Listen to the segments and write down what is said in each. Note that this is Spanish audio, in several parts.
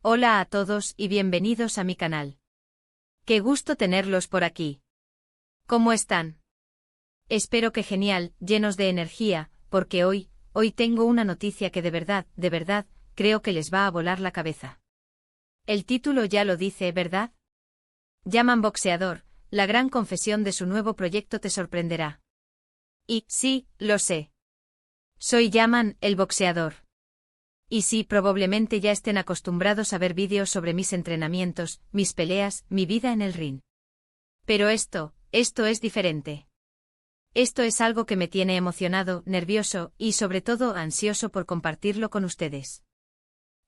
Hola a todos y bienvenidos a mi canal. Qué gusto tenerlos por aquí. ¿Cómo están? Espero que genial, llenos de energía, porque hoy tengo una noticia que de verdad, creo que les va a volar la cabeza. El título ya lo dice, ¿verdad? Yaman Boxeador, la gran confesión de su nuevo proyecto te sorprenderá. Y, sí, lo sé. Soy Yaman, el boxeador. Y sí, probablemente ya estén acostumbrados a ver vídeos sobre mis entrenamientos, mis peleas, mi vida en el ring. Pero esto es diferente. Esto es algo que me tiene emocionado, nervioso y sobre todo ansioso por compartirlo con ustedes.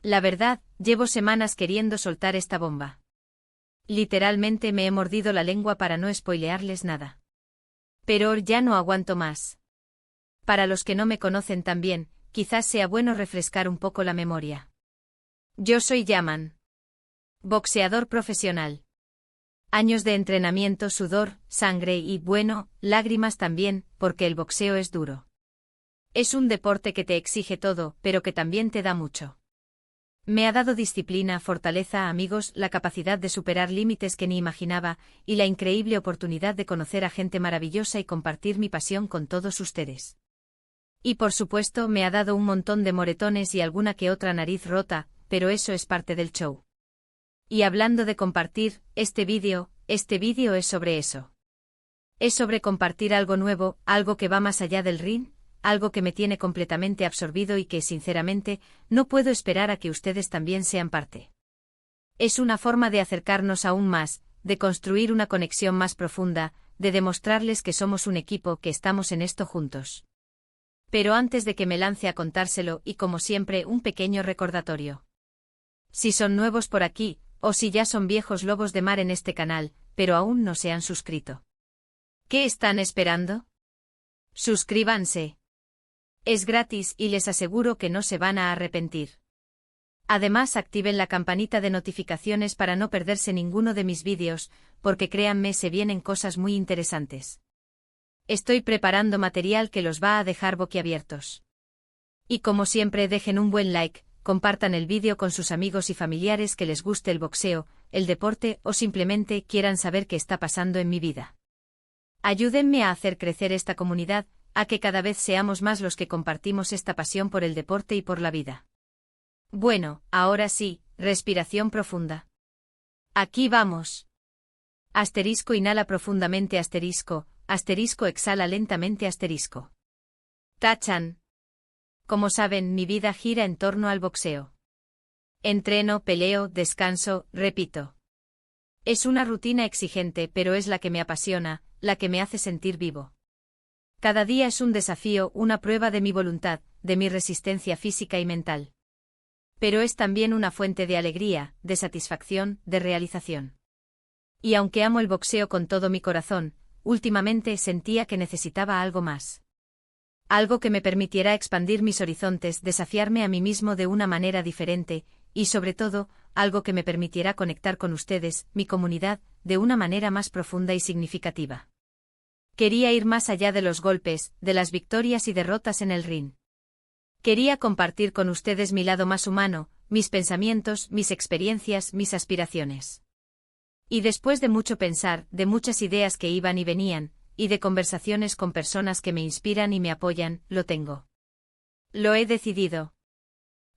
La verdad, llevo semanas queriendo soltar esta bomba. Literalmente me he mordido la lengua para no spoilearles nada. Pero ya no aguanto más. Para los que no me conocen tan bien, quizás sea bueno refrescar un poco la memoria. Yo soy Yaman. Boxeador profesional. Años de entrenamiento, sudor, sangre y, bueno, lágrimas también, porque el boxeo es duro. Es un deporte que te exige todo, pero que también te da mucho. Me ha dado disciplina, fortaleza, amigos, la capacidad de superar límites que ni imaginaba, y la increíble oportunidad de conocer a gente maravillosa y compartir mi pasión con todos ustedes. Y por supuesto me ha dado un montón de moretones y alguna que otra nariz rota, pero eso es parte del show. Y hablando de compartir, este vídeo es sobre eso. Es sobre compartir algo nuevo, algo que va más allá del ring, algo que me tiene completamente absorbido y que, sinceramente, no puedo esperar a que ustedes también sean parte. Es una forma de acercarnos aún más, de construir una conexión más profunda, de demostrarles que somos un equipo, que estamos en esto juntos. Pero antes de que me lance a contárselo, y como siempre, un pequeño recordatorio. Si son nuevos por aquí, o si ya son viejos lobos de mar en este canal, pero aún no se han suscrito. ¿Qué están esperando? Suscríbanse. Es gratis y les aseguro que no se van a arrepentir. Además, activen la campanita de notificaciones para no perderse ninguno de mis vídeos, porque créanme, se vienen cosas muy interesantes. Estoy preparando material que los va a dejar boquiabiertos. Y como siempre, dejen un buen like, compartan el vídeo con sus amigos y familiares que les guste el boxeo, el deporte o simplemente quieran saber qué está pasando en mi vida. Ayúdenme a hacer crecer esta comunidad, a que cada vez seamos más los que compartimos esta pasión por el deporte y por la vida. Bueno, ahora sí, respiración profunda. Aquí vamos. Asterisco, inhala profundamente, asterisco exhala lentamente, asterisco. Tachan. Como saben, mi vida gira en torno al boxeo. Entreno, peleo, descanso, repito. Es una rutina exigente, pero es la que me apasiona, la que me hace sentir vivo. Cada día es un desafío, una prueba de mi voluntad, de mi resistencia física y mental. Pero es también una fuente de alegría, de satisfacción, de realización. Y aunque amo el boxeo con todo mi corazón, últimamente sentía que necesitaba algo más. Algo que me permitiera expandir mis horizontes, desafiarme a mí mismo de una manera diferente, y sobre todo, algo que me permitiera conectar con ustedes, mi comunidad, de una manera más profunda y significativa. Quería ir más allá de los golpes, de las victorias y derrotas en el ring. Quería compartir con ustedes mi lado más humano, mis pensamientos, mis experiencias, mis aspiraciones. Y después de mucho pensar, de muchas ideas que iban y venían, y de conversaciones con personas que me inspiran y me apoyan, lo tengo. Lo he decidido.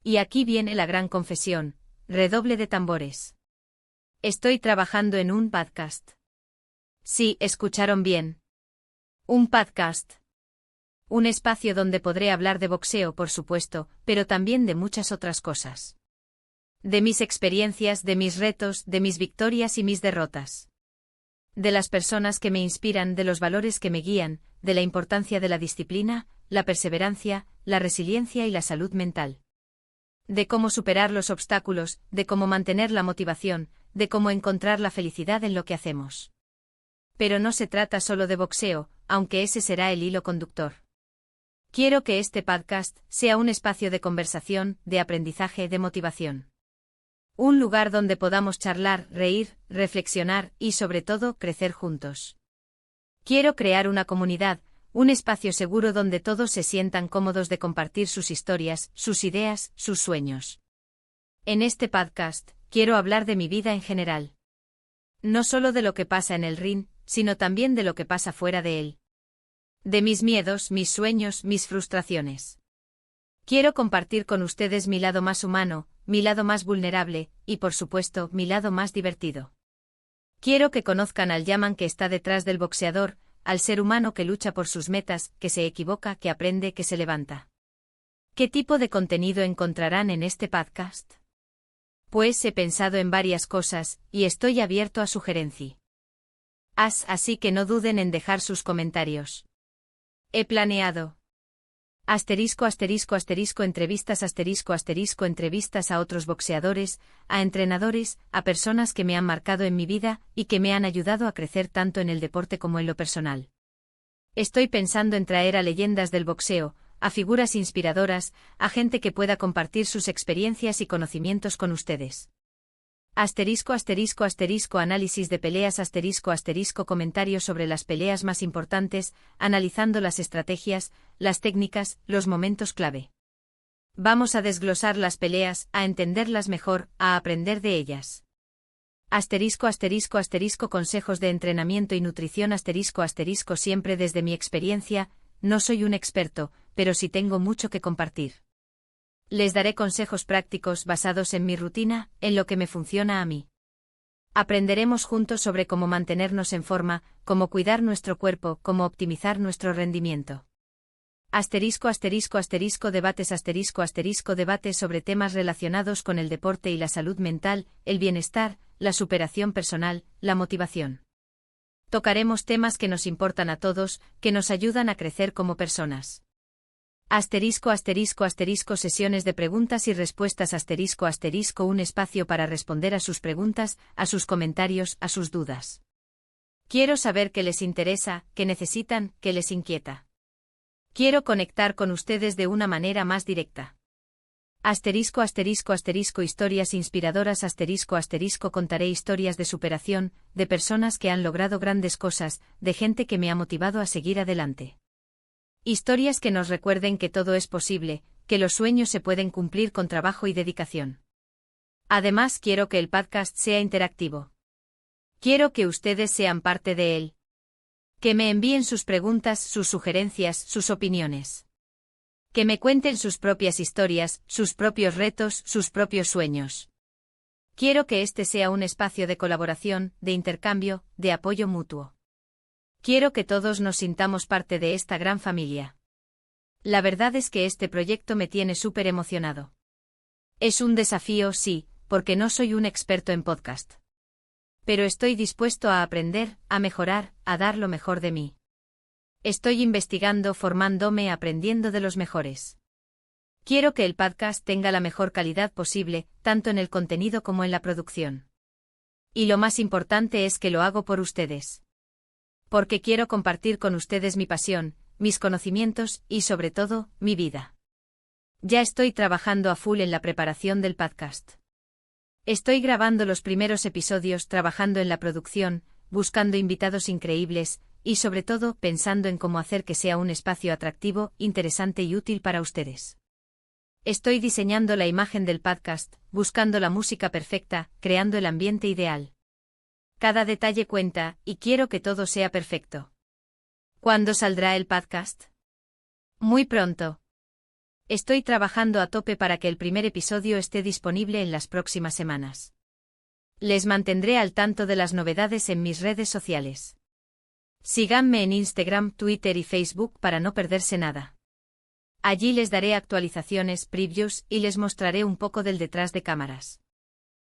Y aquí viene la gran confesión, redoble de tambores. Estoy trabajando en un podcast. Sí, escucharon bien. Un podcast. Un espacio donde podré hablar de boxeo, por supuesto, pero también de muchas otras cosas. De mis experiencias, de mis retos, de mis victorias y mis derrotas. De las personas que me inspiran, de los valores que me guían, de la importancia de la disciplina, la perseverancia, la resiliencia y la salud mental. De cómo superar los obstáculos, de cómo mantener la motivación, de cómo encontrar la felicidad en lo que hacemos. Pero no se trata solo de boxeo, aunque ese será el hilo conductor. Quiero que este podcast sea un espacio de conversación, de aprendizaje, de motivación. Un lugar donde podamos charlar, reír, reflexionar y sobre todo crecer juntos. Quiero crear una comunidad, un espacio seguro donde todos se sientan cómodos de compartir sus historias, sus ideas, sus sueños. En este podcast, quiero hablar de mi vida en general. No solo de lo que pasa en el ring, sino también de lo que pasa fuera de él. De mis miedos, mis sueños, mis frustraciones. Quiero compartir con ustedes mi lado más humano, mi lado más vulnerable, y por supuesto, mi lado más divertido. Quiero que conozcan al Yaman que está detrás del boxeador, al ser humano que lucha por sus metas, que se equivoca, que aprende, que se levanta. ¿Qué tipo de contenido encontrarán en este podcast? Pues he pensado en varias cosas, y estoy abierto a sugerencias. Así que no duden en dejar sus comentarios. He planeado. Entrevistas a otros boxeadores, a entrenadores, a personas que me han marcado en mi vida y que me han ayudado a crecer tanto en el deporte como en lo personal. Estoy pensando en traer a leyendas del boxeo, a figuras inspiradoras, a gente que pueda compartir sus experiencias y conocimientos con ustedes. Análisis de peleas comentarios sobre las peleas más importantes, analizando las estrategias, las técnicas, los momentos clave. Vamos a desglosar las peleas, a entenderlas mejor, a aprender de ellas. Consejos de entrenamiento y nutrición siempre desde mi experiencia, no soy un experto, pero sí tengo mucho que compartir. Les daré consejos prácticos basados en mi rutina, en lo que me funciona a mí. Aprenderemos juntos sobre cómo mantenernos en forma, cómo cuidar nuestro cuerpo, cómo optimizar nuestro rendimiento. Debates sobre temas relacionados con el deporte y la salud mental, el bienestar, la superación personal, la motivación. Tocaremos temas que nos importan a todos, que nos ayudan a crecer como personas. Sesiones de preguntas y respuestas un espacio para responder a sus preguntas, a sus comentarios, a sus dudas. Quiero saber qué les interesa, qué necesitan, qué les inquieta. Quiero conectar con ustedes de una manera más directa. Historias inspiradoras contaré historias de superación, de personas que han logrado grandes cosas, de gente que me ha motivado a seguir adelante. Historias que nos recuerden que todo es posible, que los sueños se pueden cumplir con trabajo y dedicación. Además, quiero que el podcast sea interactivo. Quiero que ustedes sean parte de él. Que me envíen sus preguntas, sus sugerencias, sus opiniones. Que me cuenten sus propias historias, sus propios retos, sus propios sueños. Quiero que este sea un espacio de colaboración, de intercambio, de apoyo mutuo. Quiero que todos nos sintamos parte de esta gran familia. La verdad es que este proyecto me tiene súper emocionado. Es un desafío, sí, porque no soy un experto en podcast. Pero estoy dispuesto a aprender, a mejorar, a dar lo mejor de mí. Estoy investigando, formándome, aprendiendo de los mejores. Quiero que el podcast tenga la mejor calidad posible, tanto en el contenido como en la producción. Y lo más importante es que lo hago por ustedes. Porque quiero compartir con ustedes mi pasión, mis conocimientos y, sobre todo, mi vida. Ya estoy trabajando a full en la preparación del podcast. Estoy grabando los primeros episodios, trabajando en la producción, buscando invitados increíbles, y sobre todo, pensando en cómo hacer que sea un espacio atractivo, interesante y útil para ustedes. Estoy diseñando la imagen del podcast, buscando la música perfecta, creando el ambiente ideal. Cada detalle cuenta, y quiero que todo sea perfecto. ¿Cuándo saldrá el podcast? Muy pronto. Estoy trabajando a tope para que el primer episodio esté disponible en las próximas semanas. Les mantendré al tanto de las novedades en mis redes sociales. Síganme en Instagram, Twitter y Facebook para no perderse nada. Allí les daré actualizaciones, previews y les mostraré un poco del detrás de cámaras.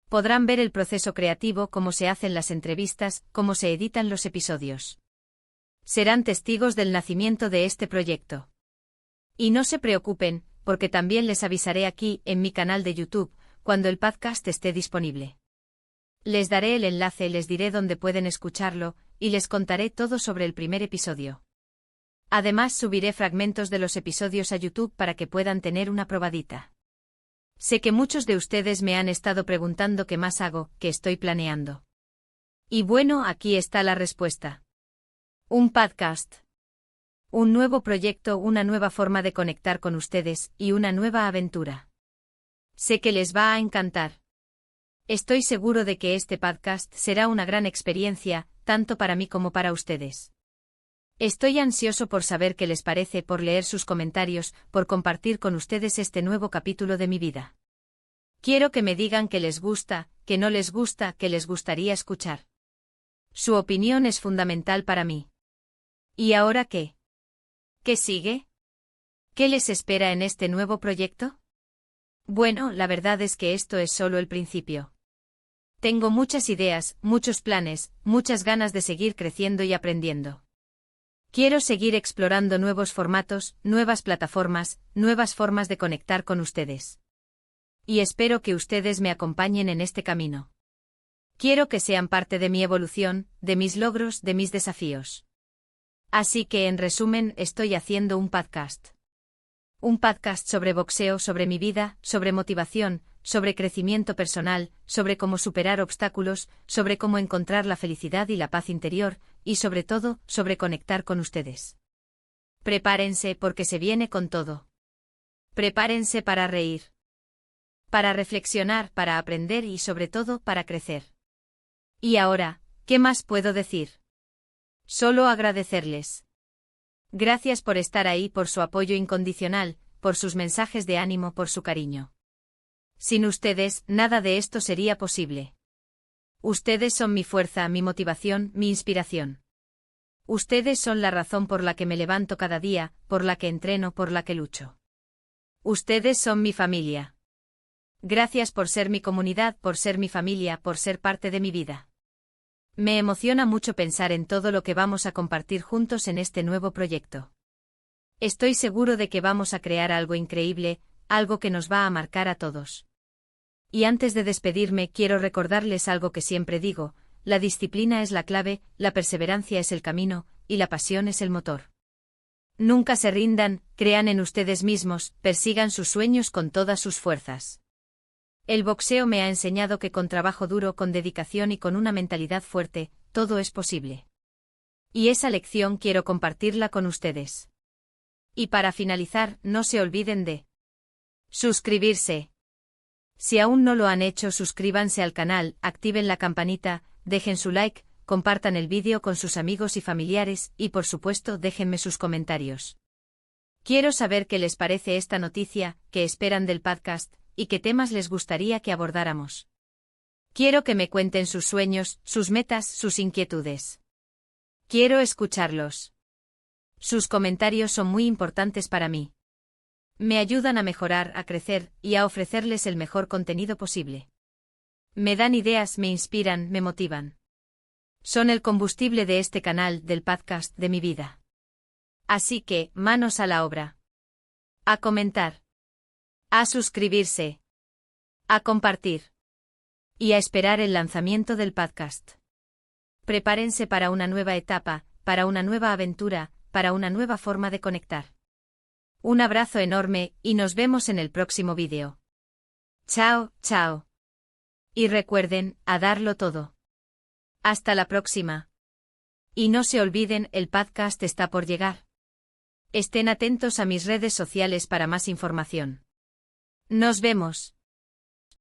Podrán ver el proceso creativo, cómo se hacen las entrevistas, cómo se editan los episodios. Serán testigos del nacimiento de este proyecto. Y no se preocupen, porque también les avisaré aquí, en mi canal de YouTube, cuando el podcast esté disponible. Les daré el enlace, les diré dónde pueden escucharlo, y les contaré todo sobre el primer episodio. Además, subiré fragmentos de los episodios a YouTube para que puedan tener una probadita. Sé que muchos de ustedes me han estado preguntando qué más hago, qué estoy planeando. Y bueno, aquí está la respuesta. Un podcast. Un nuevo proyecto, una nueva forma de conectar con ustedes, y una nueva aventura. Sé que les va a encantar. Estoy seguro de que este podcast será una gran experiencia, tanto para mí como para ustedes. Estoy ansioso por saber qué les parece, por leer sus comentarios, por compartir con ustedes este nuevo capítulo de mi vida. Quiero que me digan qué les gusta, qué no les gusta, qué les gustaría escuchar. Su opinión es fundamental para mí. ¿Y ahora qué? ¿Qué sigue? ¿Qué les espera en este nuevo proyecto? Bueno, la verdad es que esto es solo el principio. Tengo muchas ideas, muchos planes, muchas ganas de seguir creciendo y aprendiendo. Quiero seguir explorando nuevos formatos, nuevas plataformas, nuevas formas de conectar con ustedes. Y espero que ustedes me acompañen en este camino. Quiero que sean parte de mi evolución, de mis logros, de mis desafíos. Así que, en resumen, estoy haciendo un podcast. Un podcast sobre boxeo, sobre mi vida, sobre motivación, sobre crecimiento personal, sobre cómo superar obstáculos, sobre cómo encontrar la felicidad y la paz interior, y sobre todo, sobre conectar con ustedes. Prepárense porque se viene con todo. Prepárense para reír. Para reflexionar, para aprender y sobre todo para crecer. Y ahora, ¿qué más puedo decir? Solo agradecerles. Gracias por estar ahí, por su apoyo incondicional, por sus mensajes de ánimo, por su cariño. Sin ustedes, nada de esto sería posible. Ustedes son mi fuerza, mi motivación, mi inspiración. Ustedes son la razón por la que me levanto cada día, por la que entreno, por la que lucho. Ustedes son mi familia. Gracias por ser mi comunidad, por ser mi familia, por ser parte de mi vida. Me emociona mucho pensar en todo lo que vamos a compartir juntos en este nuevo proyecto. Estoy seguro de que vamos a crear algo increíble, algo que nos va a marcar a todos. Y antes de despedirme, quiero recordarles algo que siempre digo: la disciplina es la clave, la perseverancia es el camino, y la pasión es el motor. Nunca se rindan, crean en ustedes mismos, persigan sus sueños con todas sus fuerzas. El boxeo me ha enseñado que con trabajo duro, con dedicación y con una mentalidad fuerte, todo es posible. Y esa lección quiero compartirla con ustedes. Y para finalizar, no se olviden de suscribirse. Si aún no lo han hecho, suscríbanse al canal, activen la campanita, dejen su like, compartan el vídeo con sus amigos y familiares y por supuesto déjenme sus comentarios. Quiero saber qué les parece esta noticia, qué esperan del podcast, y qué temas les gustaría que abordáramos. Quiero que me cuenten sus sueños, sus metas, sus inquietudes. Quiero escucharlos. Sus comentarios son muy importantes para mí. Me ayudan a mejorar, a crecer, y a ofrecerles el mejor contenido posible. Me dan ideas, me inspiran, me motivan. Son el combustible de este canal, del podcast, de mi vida. Así que, manos a la obra. A comentar. A suscribirse. A compartir. Y a esperar el lanzamiento del podcast. Prepárense para una nueva etapa, para una nueva aventura, para una nueva forma de conectar. Un abrazo enorme, y nos vemos en el próximo vídeo. Chao, chao. Y recuerden, a darlo todo. Hasta la próxima. Y no se olviden, el podcast está por llegar. Estén atentos a mis redes sociales para más información. Nos vemos.